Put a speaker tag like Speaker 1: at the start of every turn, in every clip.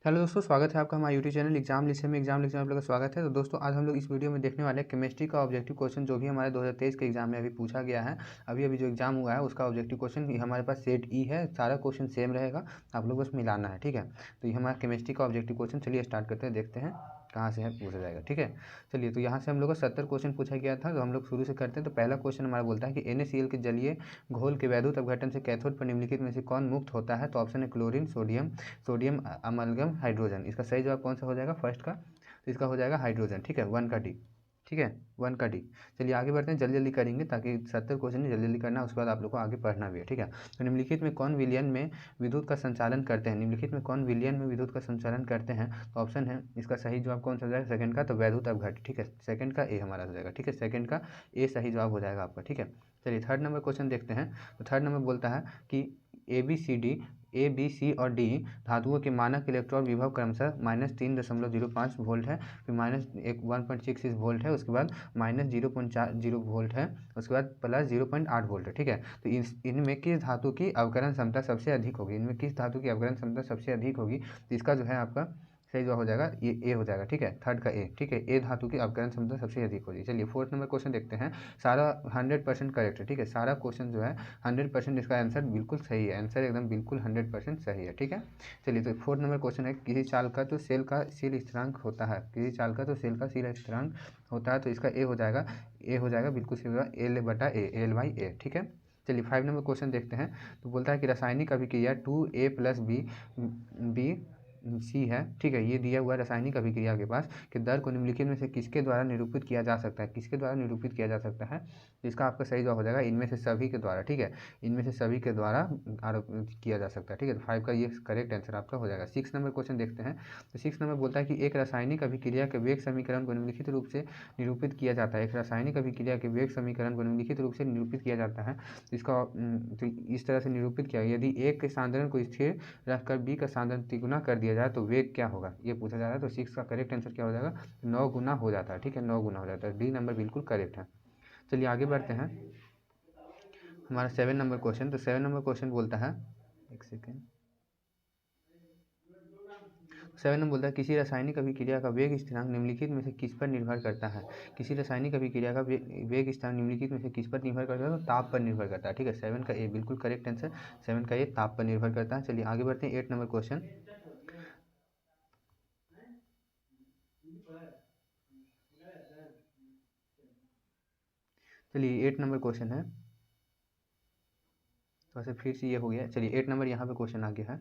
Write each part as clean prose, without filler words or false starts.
Speaker 1: Hello दोस्तों, स्वागत है आपका हमारे यूट्यूब चैनल एग्जाम लिस्ट में। एग्जाम लिस्ट में आप लोगों का स्वागत है। तो दोस्तों आज हम लोग इस वीडियो में देखने वाले हैं केमिस्ट्री का ऑब्जेक्टिव क्वेश्चन जो भी हमारे 2023 के एग्जाम में अभी पूछा गया है। अभी जो एग्जाम हुआ है उसका ऑब्जेक्टिव क्वेश्चन हमारे पास सेट ई है। सारा क्वेश्चन सेम रहेगा, आप लोग बस मिलाना है, ठीक है। तो ये हमारा केमिस्ट्री का ऑब्जेक्टिव क्वेश्चन, चलिए स्टार्ट करते हैं, देखते हैं कहाँ से है पूछा जाएगा, ठीक है। चलिए, तो यहाँ से हम लोग को 70 क्वेश्चन पूछा गया था, तो हम लोग शुरू से करते हैं। तो पहला क्वेश्चन हमारा बोलता है कि NaCl के जलीय घोल के वैद्युत अपघटन से कैथोड पर निम्नलिखित में से कौन मुक्त होता है। तो ऑप्शन है chlorine, sodium, sodium amalgam, hydrogen. इसका सही जवाब कौन सा हो जाएगा फर्स्ट का? तो इसका हो जाएगा हाइड्रोजन, ठीक है, 1 का डी, ठीक है, 1 का डी। चलिए आगे बढ़ते हैं, जल्दी जल्दी करेंगे ताकि 70 क्वेश्चन जल्दी जल्दी करना है, उसके बाद आप लोग को आगे पढ़ना भी है, ठीक है। तो निम्नलिखित में कौन विलयन में विद्युत का संचालन करते हैं? निम्नलिखित में कौन विलयन में विद्युत का संचालन करते हैं? तो ऑप्शन है इसका सही जवाब कौन सा हो जाएगा सेकंड का? तो वैद्युत अपघट्य, ठीक है, सेकंड का ए हमारा हो जाएगा, ठीक है, सेकंड का ए सही जवाब हो जाएगा आपका, ठीक है। चलिए थर्ड नंबर क्वेश्चन देखते हैं। तो थर्ड नंबर बोलता है कि ए बी सी और डी धातुओं के मानक इलेक्ट्रॉन विभव क्रमशः -3.05 वोल्ट है, फिर -1.66 वोल्ट है, उसके बाद -0.40 वोल्ट है, उसके बाद +0.8 वोल्ट है, ठीक है। तो इनमें किस धातु की अवकरण क्षमता सबसे अधिक होगी? इनमें किस धातु की अवकरण क्षमता सबसे अधिक होगी? तो इसका जो है आपका सही जवाब हो जाएगा ये ए हो जाएगा, ठीक है, थर्ड का ए, ठीक है, ए धातु की अवकरण क्षमता सबसे अधिक होगी। चलिए फोर्थ नंबर क्वेश्चन देखते हैं। सारा 100% करेक्ट है, ठीक है, सारा क्वेश्चन जो है 100% इसका आंसर बिल्कुल सही है, आंसर एकदम बिल्कुल 100% सही है, ठीक है। चलिए, तो फोर्थ नंबर क्वेश्चन है किसी चाल का तो सेल का शील स्थिरांक होता है, किसी चाल का तो सेल का शील स्थिरांक होता है, तो इसका ए हो जाएगा, ए हो जाएगा बिल्कुल सही होगा, L/A, ठीक है। चलिए 5 नंबर क्वेश्चन देखते हैं। तो बोलता है कि रासायनिक अभिक्रिया 2A+B सी है, ठीक है, ये दिया हुआ रासायनिक अभिक्रिया के पास कि दर को निम्नलिखित में से किसके द्वारा निरूपित किया जा सकता है? किसके द्वारा निरूपित किया जा सकता है? इसका आपका सही जवाब हो जाएगा इनमें से सभी के द्वारा, ठीक है, इनमें से सभी के द्वारा आरोप किया जा सकता है, ठीक है। तो 5 का ये करेक्ट आंसर आपका हो जाएगा। 6 नंबर क्वेश्चन देखते हैं। तो 6 नंबर बोलता है कि एक रासायनिक अभिक्रिया के वेग समीकरण को निम्नलिखित रूप से निरूपित किया जाता है। एक रासायनिक अभिक्रिया के वेग समीकरण को निम्नलिखित रूप से निरूपित किया जाता है, तो इसका तो इस तरह से निरूपित किया, यदि एक के सांद्रण को स्थिर रखकर बी का सांद्रण तिगुना कर दिया जाए तो वेग क्या होगा, ये पूछा जा रहा है। तो 6 का करेक्ट आंसर क्या हो जाएगा? 9 गुना हो जाता है, ठीक है, 9 गुना हो जाता है, डी नंबर बिल्कुल करेक्ट है। चलिए आगे बढ़ते हैं, हमारा 7 नंबर क्वेश्चन। तो 7 नंबर क्वेश्चन बोलता है, एक सेकेंड, 7 नंबर बोलता है किसी रासायनिक अभिक्रिया का वेग स्थिरांक निम्नलिखित में से किस पर निर्भर करता है? किसी रासायनिक अभिक्रिया का वेग स्थिरांक निम्नलिखित में से किस पर निर्भर करता है? तो ताप पर निर्भर करता है, ठीक है, 7 का ए बिल्कुल करेक्ट आंसर, 7 का ए ताप पर निर्भर करता है। चलिए आगे बढ़ते हैं 8 नंबर क्वेश्चन। चलिए 8 नंबर क्वेश्चन है, तो ऐसे फिर से ये हो गया। चलिए 8 नंबर यहाँ पे क्वेश्चन आ गया है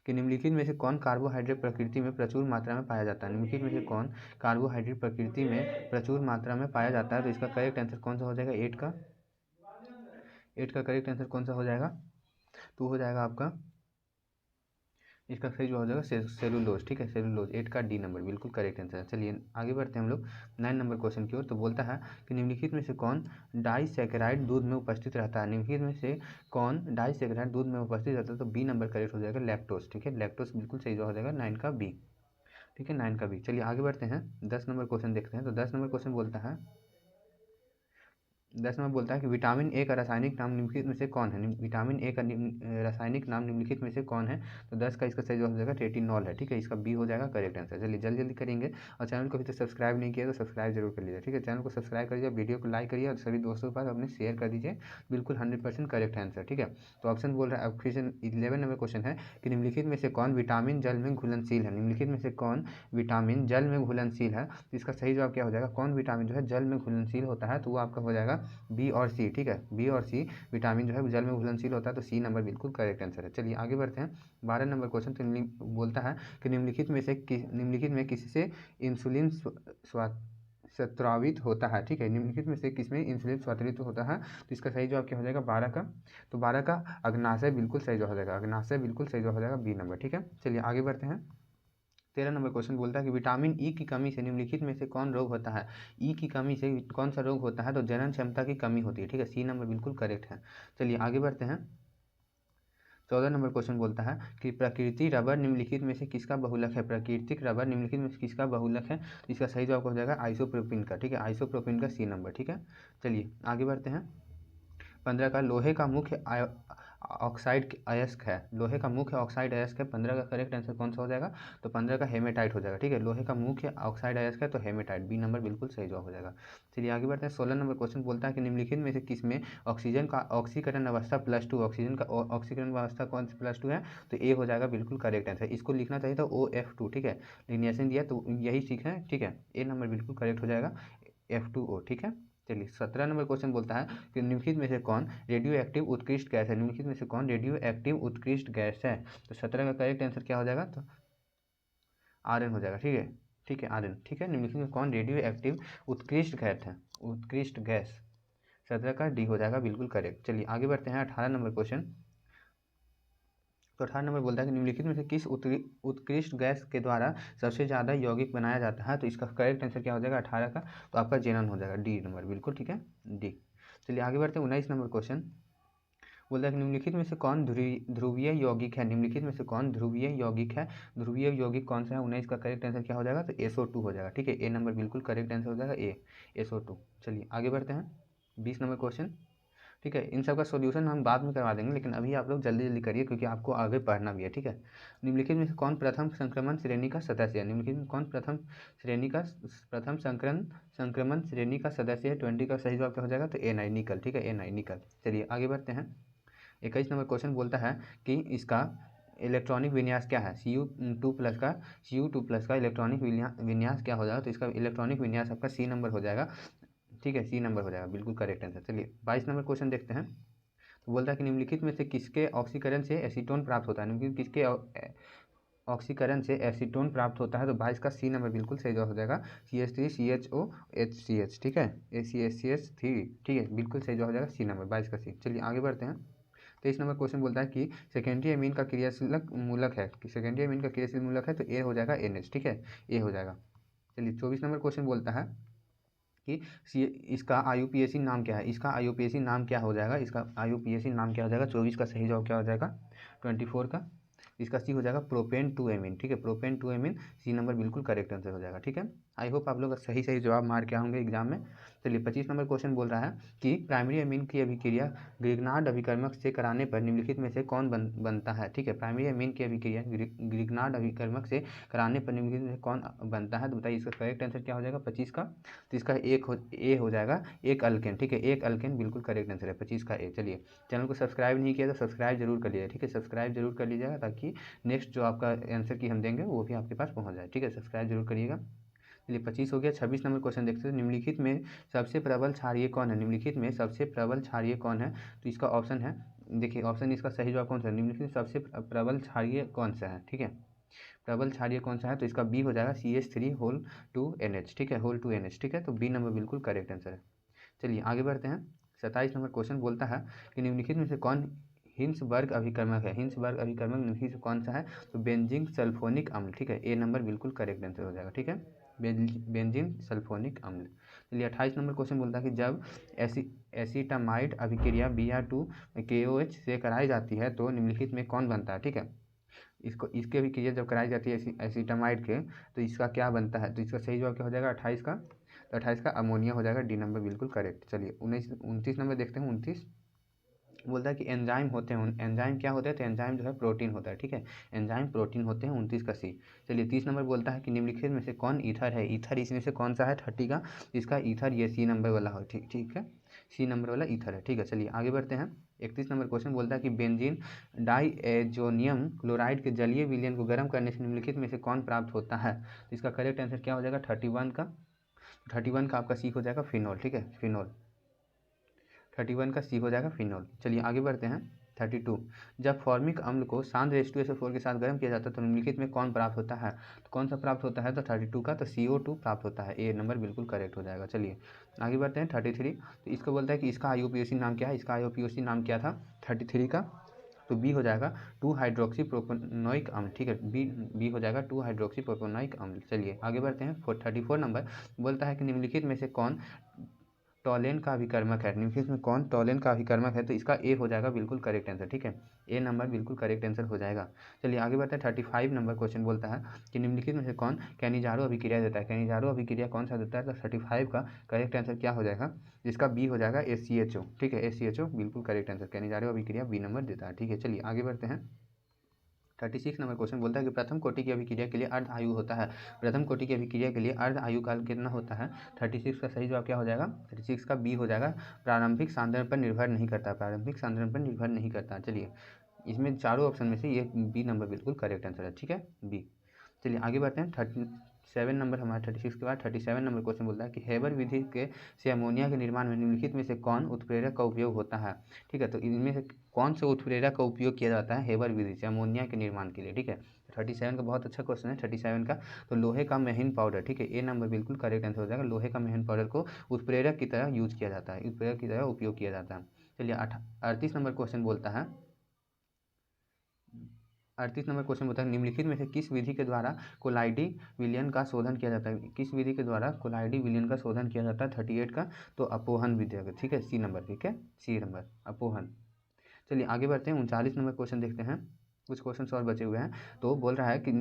Speaker 1: कि निम्नलिखित में से कौन कार्बोहाइड्रेट प्रकृति में प्रचुर मात्रा में पाया जाता है? निम्नलिखित में से कौन कार्बोहाइड्रेट प्रकृति में प्रचुर मात्रा में पाया जाता है? तो इसका करेक्ट आंसर कौन सा हो जाएगा? 8 का करेक्ट आंसर कौन सा हो जाएगा? तो हो जाएगा आपका, इसका सही जवाब हो जाएगा सेलुलोज, ठीक है, सेलुलोज, 8 का डी नंबर बिल्कुल करेक्ट आंसर है। चलिए आगे बढ़ते हैं हम लोग 9 नंबर क्वेश्चन की ओर। तो बोलता है कि निम्नलिखित में से कौन डाइसैकेराइड दूध में उपस्थित रहता है? निम्नलिखित में से कौन डाइसैकेराइड दूध में उपस्थित रहता है? तो बी नंबर करेक्ट हो जाएगा, लैक्टोज, ठीक है, लैक्टोज बिल्कुल सही जवाब हो जाएगा 9 का बी, ठीक है, 9 का बी। चलिए आगे बढ़ते हैं, 10 नंबर क्वेश्चन देखते हैं। तो 10 नंबर क्वेश्चन बोलता है, 10 नंबर बोलता है कि विटामिन ए का रासायनिक नाम निम्नलिखित में से कौन है? विटामिन ए का रासायनिक नाम निम्नलिखित में से कौन है? तो 10 का इसका सही जवाब हो जाएगा रेटिनॉल है, ठीक है, इसका बी हो जाएगा करेक्ट आंसर। चलिए जल्दी जल्दी करेंगे, और चैनल को अभी तक सब्सक्राइब नहीं किया तो सब्सक्राइब जरूर कर लीजिए, ठीक है, चैनल को सब्सक्राइब करिए, वीडियो को लाइक करिए और सभी दोस्तों के पास अपने शेयर कर दीजिए, बिल्कुल 100% करेक्ट आंसर, ठीक है। तो ऑप्शन बोल रहा है, अब क्वेश्चन 11 नंबर क्वेश्चन है कि निम्नलिखित में से कौन विटामिन जल में घुलनशील है? निम्नलिखित में से कौन विटामिन जल में घुलनशील है? तो इसका सही जवाब क्या हो जाएगा? कौन विटामिन जो है जल में घुलनशील होता है? तो वो आपका हो जाएगा बी और सी, ठीक है, बी और सी विटामिन जो है जल में घुलनशील होता है, तो सी नंबर बिल्कुल करेक्ट आंसर है। चलिए आगे बढ़ते हैं, 12 नंबर क्वेश्चन। तो बोलता है कि निम्नलिखित में किससे इंसुलिन स्रावित होता है? ठीक है, निम्नलिखित में से किसमें इंसुलिन स्रावित होता है? तो इसका सही जवाब क्या हो जाएगा? 12 का, तो 12 का अग्नाशय बिल्कुल सही जवाब हो जाएगा, अग्नाशय बिल्कुल सही जवाब हो जाएगा, बी नंबर, ठीक है। चलिए आगे बढ़ते हैं, 13 नंबर क्वेश्चन बोलता है कि विटामिन ई की कमी से निम्नलिखित में से कौन रोग होता है? ई की कमी से कौन सा रोग होता है? तो जनन क्षमता की कमी होती है, ठीक है, सी नंबर बिल्कुल करेक्ट है। चलिए आगे बढ़ते हैं, 14 नंबर क्वेश्चन बोलता है कि प्रकृति रबर निम्नलिखित में से किसका बहुलक है? प्राकृतिक रबर निम्नलिखित में से किसका बहुलक है? इसका सही जवाब हो जाएगा आइसोप्रोपिन का, ठीक है, आइसोप्रोपिन का सी नंबर, ठीक है। चलिए आगे बढ़ते हैं, 15 का लोहे का मुख्य ऑक्साइड अयस्क है, लोहे का मुख्य ऑक्साइड अयस्क है, 15 का करेक्ट आंसर कौन सा हो जाएगा, तो 15 का हेमेटाइट हो जाएगा। ठीक है, लोहे का मुख्य ऑक्साइड अयस्क है तो हेमेटाइट, बी नंबर बिल्कुल सही जवाब हो जाएगा। चलिए आगे बढ़ते हैं। 16 नंबर क्वेश्चन बोलता है कि निम्नलिखित में से किसमें ऑक्सीजन का ऑक्सीकरण अवस्था +2, ऑक्सीजन का ऑक्सीकरण अवस्था कौन सी +2 है, तो ए हो जाएगा बिल्कुल करेक्ट आंसर। इसको लिखना चाहिए था OF2। ठीक है, लिनिएशन दिया तो यही सीखना है। ठीक है, ए नंबर बिल्कुल करेक्ट हो जाएगा, F2O। ठीक है, चलिए 17 नंबर क्वेश्चन बोलता है कि निम्नलिखित में से कौन रेडियो एक्टिव उत्कृष्ट गैस है, निम्नलिखित में से कौन रेडियो एक्टिव उत्कृष्ट गैस है, तो 17 का करेक्ट आंसर क्या हो जाएगा, तो आर्यन हो जाएगा। ठीक है, ठीक है आर्यन। ठीक है, निम्नलिखित में कौन रेडियो एक्टिव उत्कृष्ट गैस है, उत्कृष्ट गैस, 17 का डी हो जाएगा बिल्कुल करेक्ट। चलिए आगे बढ़ते हैं 18 नंबर क्वेश्चन। तो 18 नंबर बोलता है कि निम्नलिखित में से किस उत्कृष्ट गैस के द्वारा सबसे ज़्यादा यौगिक बनाया जाता है, तो इसका करेक्ट आंसर क्या हो जाएगा 18 का, तो आपका जेनन हो जाएगा, डी नंबर बिल्कुल। ठीक है, डी। चलिए आगे बढ़ते हैं 19 नंबर क्वेश्चन। बोलता है कि निम्नलिखित में से कौन ध्रुवीय यौगिक है, निम्नलिखित में से कौन ध्रुवीय यौगिक है, ध्रुवीय यौगिक कौन सा है, 19 का करेक्ट आंसर क्या हो जाएगा, तो SO2 हो जाएगा। ठीक है, ए नंबर बिल्कुल करेक्ट आंसर हो जाएगा, SO2। चलिए आगे बढ़ते हैं 20 नंबर क्वेश्चन। ठीक है, इन सब का सॉल्यूशन हम बाद में करवा देंगे, लेकिन अभी आप लोग जल्दी जल्दी करिए क्योंकि आपको आगे पढ़ना भी है। ठीक है, निम्नलिखित में से कौन प्रथम संक्रमण श्रेणी का सदस्य है, निम्नलिखित में कौन प्रथम संक्रमण श्रेणी का सदस्य है, 20 का सही जवाब क्या हो जाएगा, तो A9 निकल। ठीक है, A9 निकल। चलिए आगे बढ़ते हैं। 21 नंबर क्वेश्चन बोलता है कि इसका इलेक्ट्रॉनिक विन्यास क्या है, Cu2+ का इलेक्ट्रॉनिक विन्यास क्या हो जाएगा, तो इसका इलेक्ट्रॉनिक विन्यास आपका C नंबर हो जाएगा। ठीक है, C नंबर हो जाएगा बिल्कुल करेक्ट आंसर। चलिए 22 नंबर क्वेश्चन देखते हैं। तो बोलता है कि निम्नलिखित में से किसके ऑक्सीकरण से एसीटोन प्राप्त होता है, निम्नलिखित किसके ऑक्सीकरण से एसीटोन प्राप्त होता है, तो 22 का C नंबर बिल्कुल सही जवाब हो जाएगा, CH3CHOHCH। ठीक है, ACHCH3। ठीक है, बिल्कुल सही जवाब हो जाएगा C नंबर, 22 का C। चलिए आगे बढ़ते हैं। 23 नंबर क्वेश्चन बोलता है कि सेकेंडरी अमीन का क्रियाशीलक मूलक है, कि सेकेंडरी अमीन का क्रियाशील मूलक है, तो ए हो जाएगा NH। ठीक है, ए हो जाएगा। चलिए 24 नंबर क्वेश्चन बोलता है कि इसका IUPAC नाम क्या है, इसका IUPAC नाम क्या हो जाएगा, इसका IUPAC नाम क्या हो जाएगा, 24 का सही जवाब क्या हो जाएगा, 24 का, इसका सी हो जाएगा प्रोपेन 2 एमीन। ठीक है, प्रोपेन 2 एमीन, C नंबर बिल्कुल करेक्ट आंसर हो जाएगा। ठीक है, आई होप आप लोग सही सही जवाब मार के होंगे एग्जाम में। चलिए 25 नंबर क्वेश्चन बोल रहा है कि प्राइमरी अमीन की अभिक्रिया ग्रिग्नार्ड अभिकर्मक से कराने पर निम्नलिखित में से कौन बनता है। ठीक है, प्राइमरी अमीन की अभिक्रिया ग्रिग्नार्ड अभिकर्मक से कराने पर निम्नलिखित में से कौन बनता है, तो बताइए इसका करेक्ट आंसर क्या हो जाएगा 25 का, तो इसका ए हो जाएगा एक अल्केन। ठीक है, एक अल्केन बिल्कुल करेक्ट आंसर है 25 का ए। चलिए चैनल को सब्सक्राइब नहीं किया तो सब्सक्राइब जरूर कर लीजिए। ठीक है, सब्सक्राइब जरूर कर लीजिएगा ताकि नेक्स्ट जो आपका आंसर की हम देंगे वो भी आपके पास पहुंच जाए। ठीक है, सब्सक्राइब जरूर करिएगा। चलिए 25 हो गया। 26 नंबर क्वेश्चन देखते हैं। निम्नलिखित में सबसे प्रबल क्षारीय कौन है, निम्नलिखित में सबसे प्रबल क्षारीय कौन है, तो इसका ऑप्शन है, देखिए ऑप्शन इसका सही जवाब कौन सा है, निम्नलिखित में सबसे प्रबल क्षारीय कौन सा है। ठीक है, प्रबल क्षारीय कौन सा है, तो इसका बी हो जाएगा CH3 2NH। ठीक है, (2NH). ठीक है, तो बी नंबर बिल्कुल करेक्ट आंसर है। चलिए आगे बढ़ते हैं। 27 नंबर क्वेश्चन बोलता है कि निम्नलिखित में से कौन हिंसबर्ग अभिकर्मक है, हिंसबर्ग अभिकर्मक निम्नलिखित से कौन सा है, तो बेंजीन सल्फोनिक अम्ल। ठीक है, ए नंबर बिल्कुल करेक्ट आंसर हो जाएगा। ठीक है, बेंजीन सल्फोनिक अम्ल। चलिए 28 नंबर क्वेश्चन बोलता है कि जब एसीटामाइड अभिक्रिया Br2KOH से कराई जाती है तो निम्नलिखित में कौन बनता है। ठीक है, इसकी अभिक्रिया जब कराई जाती है एसीटामाइड के, तो इसका क्या बनता है, तो इसका सही जवाब क्या हो जाएगा 28 का, तो 28 का अमोनिया हो जाएगा, डी नंबर बिल्कुल करेक्ट। चलिए 29 नंबर देखते हैं। 29 बोलता है कि एंजाइम होते हैं, एंजाइम क्या होते हैं, तो एंजाइम जो है प्रोटीन होता है। ठीक है, एंजाइम प्रोटीन होते हैं, 29 का सी। चलिए 30 नंबर बोलता है कि निम्नलिखित में से कौन ईथर है, ईथर इसमें से कौन सा है 30 का, इसका ईथर ये C नंबर वाला हो। ठीक है, C नंबर वाला ईथर है। ठीक है, चलिए आगे बढ़ते हैं। 31 नंबर क्वेश्चन बोलता है कि बेंजीन डाइएजोनियम क्लोराइड के जलीय विलयन को गर्म करने से निम्नलिखित में से कौन प्राप्त होता है, तो इसका करेक्ट आंसर क्या हो जाएगा 31 का, 31 का आपका सी हो जाएगा फिनोल। ठीक है, फिनोल, 31 का सी हो जाएगा फिनोल। चलिए आगे बढ़ते हैं। 32 जब फॉर्मिक अम्ल को शांत H2SO4 के साथ गर्म किया जाता है तो निम्नलिखित में कौन प्राप्त होता है, तो कौन सा प्राप्त होता है, तो 32 का, तो CO2 प्राप्त होता है, ए नंबर बिल्कुल करेक्ट हो जाएगा। चलिए आगे बढ़ते हैं। 33 तो इसको बोलता है कि इसका IUPAC नाम क्या है, इसका IUPAC नाम क्या था 33 का, तो बी हो जाएगा 2 हाइड्रोक्सी प्रोपेनोइक अम्ल। ठीक है, बी हो जाएगा 2 हाइड्रोक्सी प्रोपेनोइक अम्ल। चलिए आगे बढ़ते हैं। 34 नंबर बोलता है कि निम्नलिखित में से कौन टॉलेन का अभिकर्मक है, निम्नलिखित में कौन टॉलेन का अभिकर्मक है? तो इसका ए हो जाएगा बिल्कुल करेक्ट आंसर, ठीक है, ए नंबर बिल्कुल करेक्ट आंसर हो जाएगा। चलिए आगे बढ़ते हैं। 35 नंबर क्वेश्चन बोलता है कि निम्नलिखित में से कौन कैनिजारो अभिक्रिया देता है? कैनिजारो अभिक्रिया कौन सा देता है? तो 35 का करेक्ट आंसर क्या हो जाएगा? जिसका बी हो जाएगा SCHO, ठीक है, SCHO बिल्कुल करेक्ट आंसर, कैनिजारो अभिक्रिया बी नंबर देता है, ठीक है। चलिए आगे बढ़ते हैं। 36 नंबर क्वेश्चन बोलता है कि प्रथम कोटि की अभिक्रिया के लिए अर्ध आयु होता है। प्रथम कोटि की अभिक्रिया के लिए अर्ध आयु काल कितना होता है? 36 का सही जवाब क्या हो जाएगा? 36 का बी हो जाएगा, प्रारंभिक सांद्रण पर निर्भर नहीं करता, प्रारंभिक सांद्रण पर निर्भर नहीं करता। चलिए इसमें चारों ऑप्शन में से ये बी नंबर बिल्कुल करेक्ट आंसर है, ठीक है, बी। चलिए आगे बढ़ते हैं। 37 नंबर हमारा 36 के बाद 37 नंबर क्वेश्चन बोलता है कि हेबर विधि के से अमोनिया के निर्माण में निम्नलिखित में से कौन उत्प्रेरक का उपयोग होता है? ठीक है, तो इनमें से कौन से उत्प्रेरक का उपयोग किया जाता है हेबर विधि से अमोनिया के निर्माण के लिए? ठीक है, 37 का बहुत अच्छा क्वेश्चन है 37 का। तो लोहे का महीन पाउडर, ठीक है, ए नंबर बिल्कुल करेक्ट आंसर हो जाएगा। लोहे का महीन पाउडर को उत्प्रेरक की तरह यूज किया जाता है, उत्प्रेरक की तरह उपयोग किया जाता है। चलिए 38 नंबर क्वेश्चन बोलता है, 38 नंबर क्वेश्चन होता है निम्नलिखित में से किस विधि के द्वारा कोलाइडी विलयन का शोधन किया जाता है? किस विधि के द्वारा कोलाइडी विलयन का शोधन किया जाता है? 38 का तो अपोहन विधि, ठीक है, सी नंबर, ठीक है, सी नंबर अपोहन। चलिए आगे बढ़ते हैं। 39 नंबर क्वेश्चन देखते हैं, कुछ क्वेश्चन और बचे हुए हैं। तो बोल रहा है कि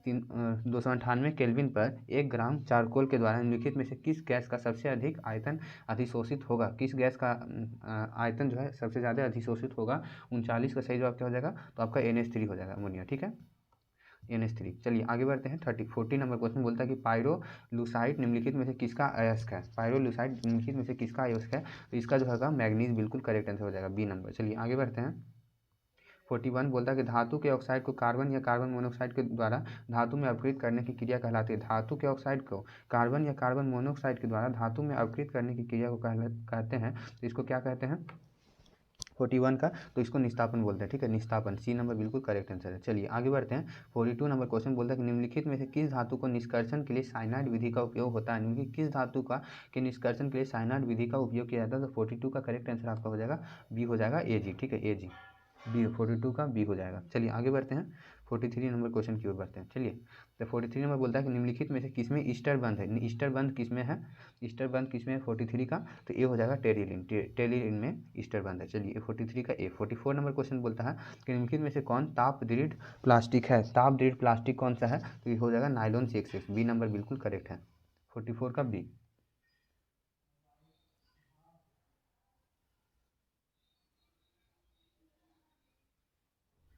Speaker 1: 298 केल्विन पर 1 ग्राम चारकोल के द्वारा निम्नलिखित में से किस गैस का सबसे अधिक आयतन अधिशोषित होगा? किस गैस का आयतन जो है सबसे ज़्यादा अधिशोषित होगा? 39 का सही जवाब क्या हो जाएगा? तो आपका NH3 हो जाएगा, अमोनिया, ठीक है, NH3। चलिए आगे बढ़ते हैं। 40 नंबर क्वेश्चन बोलता है कि पायरोलुसाइड निम्नलिखित में से किसका अयस्क है? पायरोलुसाइड निम्नलिखित में से किसका अयस्क है? तो इसका जो है मैग्नीज बिल्कुल करेक्ट आंसर हो जाएगा, बी नंबर। चलिए आगे बढ़ते हैं। 41 बोलता है कि धातु के ऑक्साइड को कार्बन या कार्बन मोनोऑक्साइड के द्वारा धातु में अपघृत करने की क्रिया कहलाती है। धातु के ऑक्साइड को कार्बन या कार्बन मोनोऑक्साइड के द्वारा धातु में अपघृत करने की क्रिया को कहते हैं, तो इसको क्या कहते हैं? 41 का तो इसको निस्तापन बोलते हैं, ठीक है, निस्तापन, सी नंबर बिल्कुल करेक्ट आंसर है। चलिए आगे बढ़ते हैं। 42 नंबर क्वेश्चन बोलता है कि निम्नलिखित में से किस धातु को निष्कर्षण के लिए साइनाइड विधि का उपयोग होता है? निम्नलिखित किस धातु का के निष्कर्षण के लिए साइनाइड विधि का उपयोग किया जाता है? तो 42 का करेक्ट आंसर आपका हो जाएगा, बी हो जाएगा, AG, ठीक है, AG, बी, 42 का बी हो जाएगा। चलिए आगे बढ़ते हैं। 43 नंबर क्वेश्चन की ओर बढ़ते हैं। चलिए तो 43 नंबर बोलता है कि निम्नलिखित में से किसमें ईस्टर बंध है? ईस्टर बंध किसमें है? ईस्टर बंध किसमें है 43 का? तो ये हो जाएगा टेरिलिन, टेरिलिन में ईस्टर बंध है। चलिए 43 का ए। 44 नंबर क्वेश्चन बोलता है कि निम्नलिखित में से कौन ताप दृढ़ प्लास्टिक है? ताप दृढ़ प्लास्टिक कौन सा है? तो ये हो जाएगा नायलॉन 6, बी नंबर बिल्कुल करेक्ट है, 44 का बी।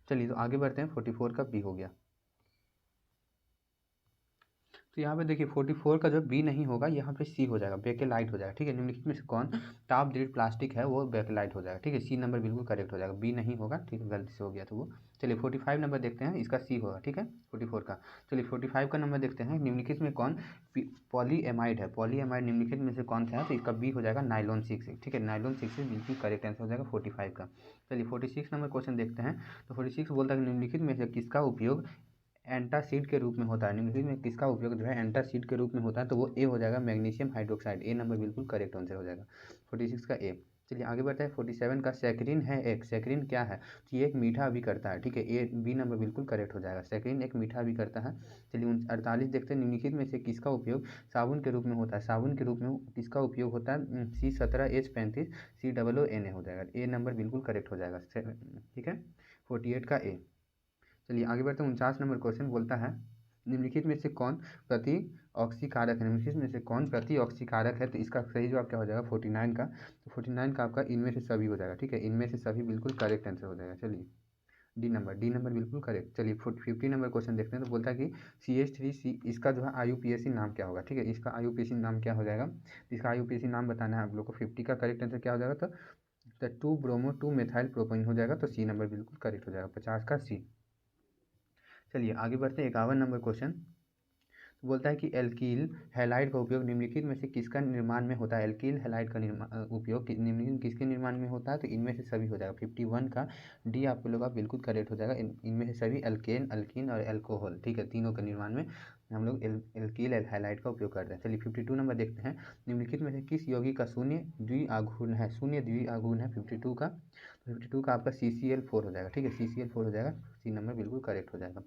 Speaker 1: चलिए तो आगे बढ़ते हैं। 44 का बी हो गया। तो यहाँ पे देखिए 44 का जो बी नहीं होगा, यहाँ पे सी हो जाएगा, बेकेलाइट हो जाएगा, ठीक है। निम्नलिखित में से कौन ताप दृढ़ प्लास्टिक है? वो बेकेलाइट हो जाएगा, ठीक है, सी नंबर बिल्कुल करेक्ट हो जाएगा, बी नहीं होगा, ठीक है, गलती से हो गया तो वो। चलिए 45 नंबर देखते हैं, इसका सी होगा, ठीक है, 44 का। चलिए 45 का नंबर देखते हैं, निम्नलिखित में कौन पॉलीएमाइड है? पॉलीएमाइड निम्नलिखित में से कौन सा है? तो इसका बी हो जाएगा नाइलॉन 6, ठीक है, नाइलॉन 6 बिल्कुल करेक्ट आंसर हो जाएगा 45 का। चलिए 46 नंबर क्वेश्चन देखते हैं। तो 46 बोलता है कि निम्नलिखित में से किसका उपयोग एंटासिड के रूप में होता है? निम्नलिखित में किसका उपयोग जो है एंटासिड के रूप में होता है? तो वो ए हो जाएगा, मैग्नीशियम हाइड्रोक्साइड, ए नंबर बिल्कुल करेक्ट आंसर हो जाएगा 46 का ए। चलिए आगे बढ़ते हैं। 47 का सैकरीन है एक, सैकरीन क्या है? तो ये एक मीठा भी करता है, ठीक है, ए बी नंबर बिल्कुल करेक्ट हो जाएगा, सैकरीन एक मीठा भी करता है। चलिए 48 देखते हैं, निम्नलिखित में से किसका उपयोग साबुन के रूप में होता है? साबुन के रूप में किसका उपयोग होता है? C17H35 COONA हो जाएगा, ए नंबर बिल्कुल करेक्ट हो जाएगा, ठीक है, 48 का ए। चलिए आगे बढ़ते हैं। 49 नंबर क्वेश्चन बोलता है निम्नलिखित में से कौन प्रति ऑक्सीकारक है? निम्नलिखित में से कौन प्रति ऑक्सीकारक है? तो इसका सही जवाब क्या हो जाएगा 49 का? तो 49 का आपका इनमें से सभी हो जाएगा, ठीक है, इनमें से सभी बिल्कुल करेक्ट आंसर हो जाएगा। चलिए डी नंबर बिल्कुल करेक्ट। चलिए 50 नंबर क्वेश्चन देखते हैं। तो बोलता है कि CH3C इसका जो है IUPAC नाम क्या होगा? ठीक है, इसका IUPAC नाम क्या हो जाएगा? इसका IUPAC नाम बताना है आप लोग को। 50 का करेक्ट आंसर क्या हो जाएगा? तो 2-ब्रोमो-2-मेथाइल प्रोपाइन हो जाएगा, तो सी नंबर बिल्कुल करेक्ट हो जाएगा, 50 का सी। चलिए आगे बढ़ते हैं। 51 नंबर क्वेश्चन बोलता है कि एल्कील हैलाइड का उपयोग निम्नलिखित में से किसका निर्माण में होता है? एल्कील हैलाइड का उपयोग निम्नलिखित किसके निर्माण में होता है? तो इनमें से सभी हो जाएगा, 51 का डी आप लोग का बिल्कुल करेक्ट हो जाएगा, इनमें से सभी अल्केन, अल्कीन और एल्कोहल, ठीक है, तीनों के निर्माण में हम लोग एल्कील हैलाइड का उपयोग करते हैं। चलिए 52 नंबर देखते हैं, निम्नलिखित में से किस यौगिक का शून्य द्विआघूर्ण है? शून्य द्विआघूर्ण है 52 का, 52 का आपका CCl4 हो जाएगा, ठीक है, CCl4 हो जाएगा, सी नंबर बिल्कुल करेक्ट हो जाएगा।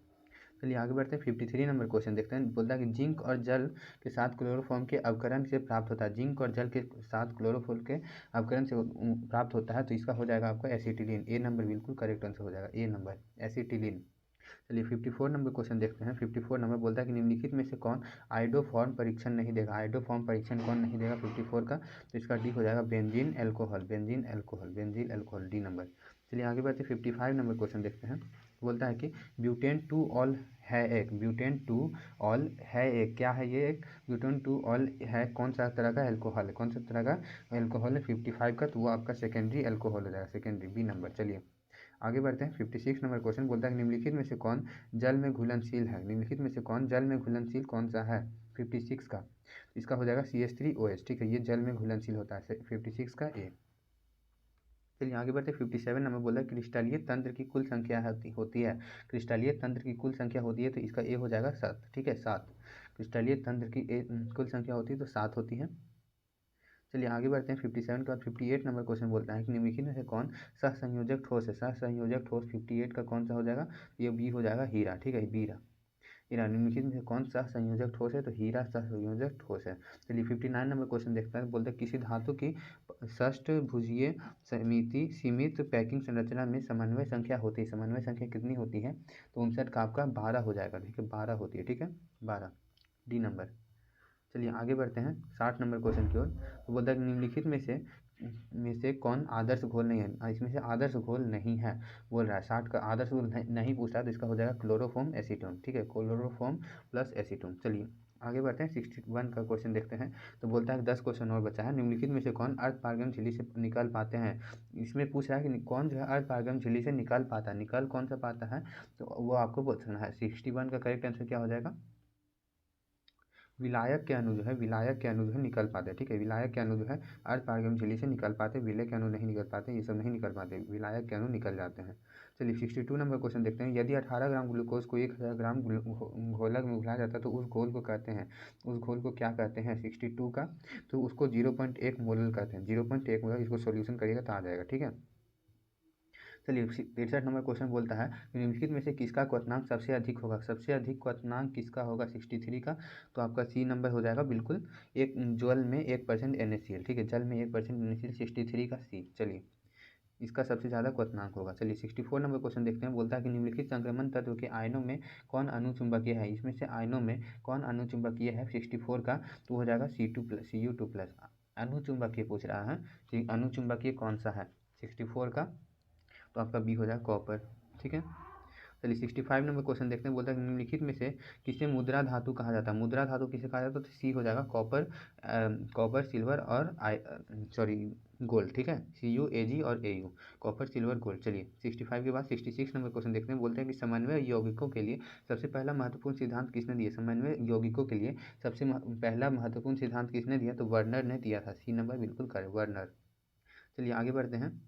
Speaker 1: चलिए आगे बढ़ते हैं। 53 नंबर क्वेश्चन देखते हैं। बोलता है कि जिंक और जल के साथ क्लोरोफॉर्म के अवकरण से प्राप्त होता है। जिंक और जल के साथ क्लोरोफॉर्म के अवकरण से प्राप्त होता है, तो इसका हो जाएगा आपका एसिटिलीन। ए नंबर बिल्कुल करेक्ट आंसर हो जाएगा, ए नंबर एसिटिलीन। चलिए 54 नंबर क्वेश्चन देखते हैं। 54 नंबर बोलता है कि निम्नलिखित में से कौन आइडोफॉर्म परीक्षण नहीं देगा। आइडोफॉर्म परीक्षण कौन नहीं देगा 54 का, तो इसका डी हो जाएगा benzene alcohol, benzene alcohol, benzene alcohol, D number. चलिए आगे बढ़ते 55 नंबर क्वेश्चन देखते हैं। बोलता है कि ब्यूटेन टू ऑल है एक, ब्यूटेन टू ऑल है एक, क्या है ये एक, ब्यूटेन टू ऑल है कौन सा तरह का एल्कोहल है, कौन सा तरह का एल्कोहल है 55 का, तो वो आपका सेकेंडरी एल्कोहल हो जाएगा, सेकेंडरी, बी नंबर। चलिए आगे बढ़ते हैं। 56 नंबर क्वेश्चन बोलता है कि निम्नलिखित में से कौन जल में घुलनशील है। निम्नलिखित में से कौन जल में घुलनशील कौन सा है 56 का, इसका हो जाएगा CH3OH। ठीक है, ये जल में घुलनशील होता है 56 का ए। चलिए आगे बढ़ते 57 नंबर बोला क्रिस्टलीय तंत्र की कुल संख्या होती है। क्रिस्टलीय तंत्र की कुल संख्या होती है, तो इसका ए हो जाएगा 7। ठीक है, 7 क्रिस्टलीय तंत्र की कुल संख्या होती है, तो 7 होती है। चलिए आगे बढ़ते हैं। 57 के बाद 58 नंबर क्वेश्चन बोलता है कि निम्नलिखित में से कौन सहसंयोजक ठोस है। सहसंयोजक ठोस 58 का कौन सा हो जाएगा, ये बी हो जाएगा हीरा। ठीक है, हीरा, हीरा। निम्नलिखित में से कौन सा संयोजक ठोस है, तो हीरा सहसंयोजक ठोस है। चलिए 59 नंबर क्वेश्चन देखता है। बोलते हैं किसी धातु की षष्ठभुजीय सीमित पैकिंग संरचना में समन्वय संख्या होती है। समन्वय संख्या कितनी होती है, तो 59 का आपका 12 हो जाएगा। ठीक है, 12 होती है। ठीक है, 12, डी नंबर। चलिए आगे बढ़ते हैं 60 नंबर क्वेश्चन की ओर। तो बोलता है कि निम्नलिखित में से कौन आदर्श घोल नहीं है। इसमें से आदर्श घोल नहीं है बोल रहा है। 60 का आदर्श घोल नहीं पूछ रहा है, तो इसका हो जाएगा क्लोरोफॉर्म एसीटोन। ठीक है, क्लोरोफॉर्म प्लस एसीटोन। चलिए आगे बढ़ते हैं। 61 का क्वेश्चन देखते हैं। तो बोलता है कि 10 क्वेश्चन और बचा है। निम्नलिखित में से कौन अर्ध पारगम झिल्ली से निकल पाते हैं। इसमें पूछ रहा है कि कौन जो है अर्ध पारगम झिल्ली से निकल पाता है, निकल कौन सा पाता है, तो वो आपको पूछना है। 61 का करेक्ट आंसर क्या हो जाएगा, विलायक के अणु जो है, विलायक के अणु जो है निकल पाते हैं। ठीक है, विलायक के अणु जो है अर्ध पारगम झिल्ली से निकल पाते, विलय के अणु नहीं निकल पाते, ये सब नहीं निकल पाते, विलायक के अणु निकल जाते हैं। चलिए 62 नंबर क्वेश्चन देखते हैं। यदि 18 ग्राम ग्लूकोज को 1000 ग्राम घोलक में घुलाया जाता है, तो उस घोल को कहते हैं, उस घोल को क्या कहते हैं 62 का, तो उसको 0.1 मोल कहते हैं। 0.1 मोल, इसको सोल्यूशन करिएगा तो आ जाएगा। ठीक है, चलिए 63 नंबर क्वेश्चन बोलता है निम्नलिखित में से किसका क्वथनांक सबसे अधिक होगा। सबसे अधिक क्वथनांक किसका होगा 63 का, तो आपका सी नंबर हो जाएगा बिल्कुल। एक जल में 1% NaCl। ठीक है, जल में 1% NaCl, 63 का सी। चलिए इसका सबसे ज़्यादा क्वथनांक होगा। चलिए 64 नंबर क्वेश्चन देखते हैं। बोलता है कि निम्नलिखित संक्रमण तत्व के आयनों में कौन अणुचुंबकीय है। इसमें से आयनों में कौन अणुचुंबकीय है 64 का, तो हो जाएगा Cu2+। अणुचुंबकीय पूछ रहा है कि अणुचुंबकीय कौन सा है 64 का, तो आपका बी हो जाएगा कॉपर। ठीक है, चलिए 65 नंबर क्वेश्चन देखते हैं। बोलता है निम्नलिखित में से किसे मुद्रा धातु कहा जाता है। मुद्रा धातु किसे कहा जाता है, तो सी हो जाएगा कॉपर, कॉपर सिल्वर और गोल्ड। ठीक है, CuAg और Au, कॉपर सिल्वर गोल्ड। चलिए 65 के बाद 66 नंबर क्वेश्चन देखते हैं। बोलते हैं कि समन्वय यौगिकों के लिए सबसे पहला महत्वपूर्ण सिद्धांत किसने दिया। समन्वय यौगिकों के लिए सबसे पहला महत्वपूर्ण सिद्धांत किसने दिया, तो वर्नर ने दिया था। सी नंबर बिल्कुल करेक्ट, वर्नर। चलिए आगे बढ़ते हैं।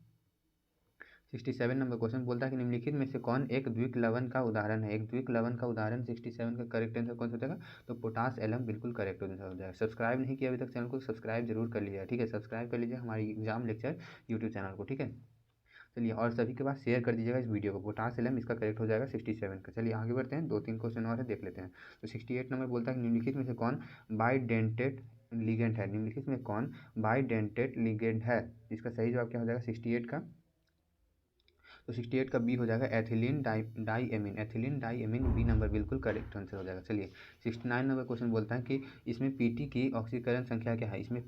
Speaker 1: 67 नंबर क्वेश्चन बोलता है कि निम्नलिखित में से कौन एक द्विक लवण का उदाहरण है। एक द्विक लवण का उदाहरण 67 का करेक्ट आंसर कौन सा हो जाएगा, तो पोटास एलम बिल्कुल करेक्ट आंसर हो जाएगा। सब्सक्राइब नहीं किया अभी तक चैनल को, सब्सक्राइब जरूर कर लीजिएगा। ठीक है, सब्सक्राइब कर लीजिए हमारी एग्जाम लेक्चर यूट्यूब चैनल को। ठीक है, चलिए और सभी के पास शेयर कर दीजिएगा इस वीडियो को। पोटास एलम इसका करेक्ट हो जाएगा 67 का। चलिए आगे बढ़ते हैं, 2-3 क्वेश्चन और है, देख लेते हैं। तो 68 नंबर बोलता है कि निम्नलिखित में से कौन बाइडेंटेट लिगेंड है। निम्नलिखित में कौन बाइडेंटेट लिगेंड है, इसका सही जवाब क्या हो जाएगा 68 का, तो 68 का बी हो जाएगा एथिलीन डाईएमीन, एथिलीन डाईएमीन, बी नंबर बिल्कुल करेक्ट आंसर हो जाएगा। चलिए 69 नंबर क्वेश्चन बोलता है कि इसमें पीटी की ऑक्सीकरण संख्या क्या है। इसमें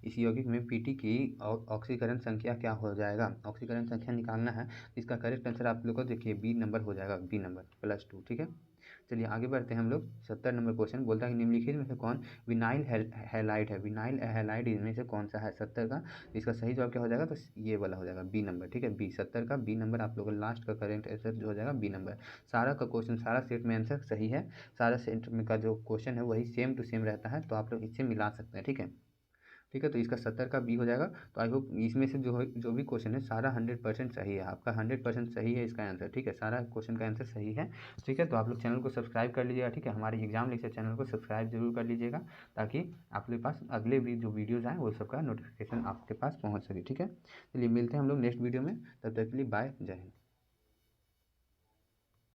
Speaker 1: इस यौगिक में पीटी की ऑक्सीकरण संख्या क्या हो जाएगा, ऑक्सीकरण संख्या निकालना है। इसका करेक्ट आंसर आप लोग को देखिए बी नंबर हो जाएगा, बी नंबर +2। ठीक है, चलिए आगे बढ़ते हैं हम लोग। 70 नंबर क्वेश्चन बोलता है कि निम्नलिखित में से कौन विनाइल हैलाइड है। विनाइल हैलाइड इनमें से कौन सा है 70 का, इसका सही जवाब क्या हो जाएगा, तो ये वाला हो जाएगा बी नंबर। ठीक है, बी 70 का बी नंबर आप लोगों का लास्ट का करेक्ट आंसर जो हो जाएगा बी नंबर। सारा का क्वेश्चन, सारा सेट में आंसर सही है, सारा सेट में का जो क्वेश्चन है वही सेम टू सेम रहता है, तो आप लोग इससे मिला सकते हैं। ठीक है, ठीक है, तो इसका 70 का बी हो जाएगा। तो आई होप इसमें से जो भी क्वेश्चन है सारा 100% सही है, आपका 100% सही है इसका आंसर। ठीक है, सारा क्वेश्चन का आंसर सही है। ठीक है, तो आप लोग चैनल को सब्सक्राइब कर लीजिएगा। ठीक है, हमारे एग्जाम लेक्चर चैनल को सब्सक्राइब जरूर कर लीजिएगा, ताकि आपके पास अगले भी जो वीडियोज़ आएँ वो सबका नोटिफिकेशन आपके पास पहुँच सके। ठीक है, चलिए मिलते हैं हम लोग नेक्स्ट वीडियो में, तब तक के लिए बाय, जय हिंद।